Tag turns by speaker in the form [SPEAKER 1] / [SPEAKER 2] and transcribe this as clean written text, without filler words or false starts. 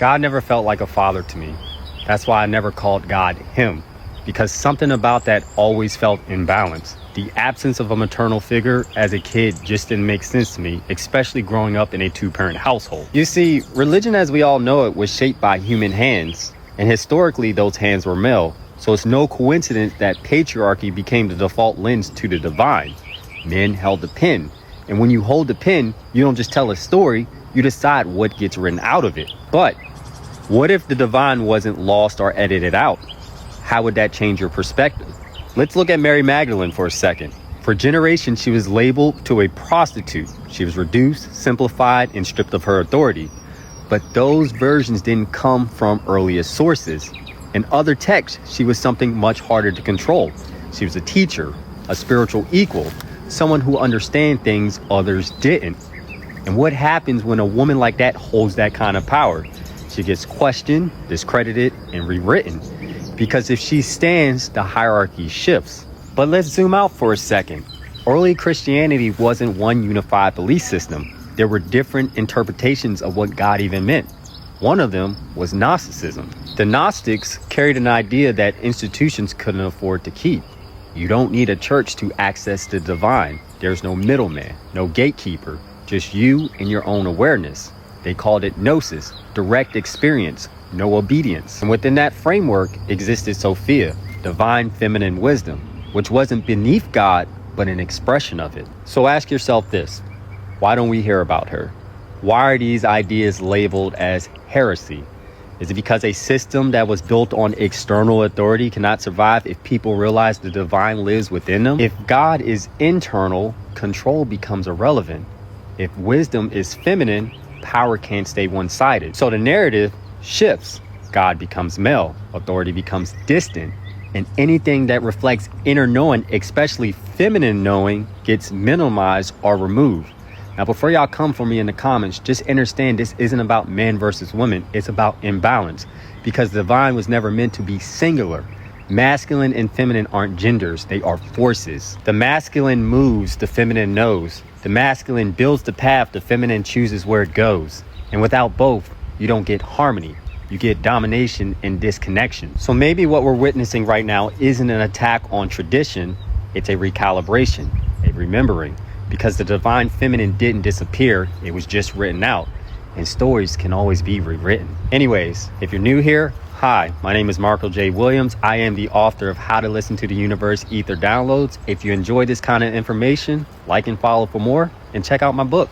[SPEAKER 1] God never felt like a father to me. That's why I never called God him, because something about that always felt imbalanced. The absence of a maternal figure as a kid just didn't make sense to me, especially growing up in a two-parent household. You see, religion as we all know it was shaped by human hands, and historically those hands were male. So it's no coincidence that patriarchy became the default lens to the divine. Men held the pen, and when you hold the pen, you don't just tell a story, you decide what gets written out of it. But what if the divine wasn't lost or edited out? How would that change your perspective? Let's look at Mary Magdalene for a second. For generations, she was labeled to a prostitute. She was reduced, simplified, and stripped of her authority. But those versions didn't come from earliest sources. In other texts, she was something much harder to control. She was a teacher, a spiritual equal, someone who understands things others didn't. And what happens when a woman like that holds that kind of power? She gets questioned, discredited, and rewritten. Because if she stands, the hierarchy shifts. But let's zoom out for a second. Early Christianity wasn't one unified belief system. There were different interpretations of what God even meant. One of them was Gnosticism. The Gnostics carried an idea that institutions couldn't afford to keep. You don't need a church to access the divine. There's no middleman, no gatekeeper, just you and your own awareness. They called it gnosis, direct experience, no obedience. And within that framework existed Sophia, divine feminine wisdom, which wasn't beneath God, but an expression of it. So ask yourself this, why don't we hear about her? Why are these ideas labeled as heresy? Is it because a system that was built on external authority cannot survive if people realize the divine lives within them? If God is internal, control becomes irrelevant. If wisdom is feminine, power can't stay one-sided. So the narrative shifts. God becomes male, authority becomes distant, and anything that reflects inner knowing, especially feminine knowing, gets minimized or removed. Now, before y'all come for me in the comments, just understand this isn't about men versus women. It's about imbalance, because the divine was never meant to be singular. Masculine and feminine aren't genders, they are forces. The masculine moves, the feminine knows. The masculine builds the path, the feminine chooses where it goes. And without both, you don't get harmony. You get domination and disconnection. So maybe what we're witnessing right now isn't an attack on tradition, it's a recalibration, a remembering. Because the divine feminine didn't disappear, it was just written out. And stories can always be rewritten. Anyways, if you're new here, hi, my name is Marco J. Williams. I am the author of How to Listen to the Universe Ether Downloads. If you enjoy this kind of information, like and follow for more, and check out my book.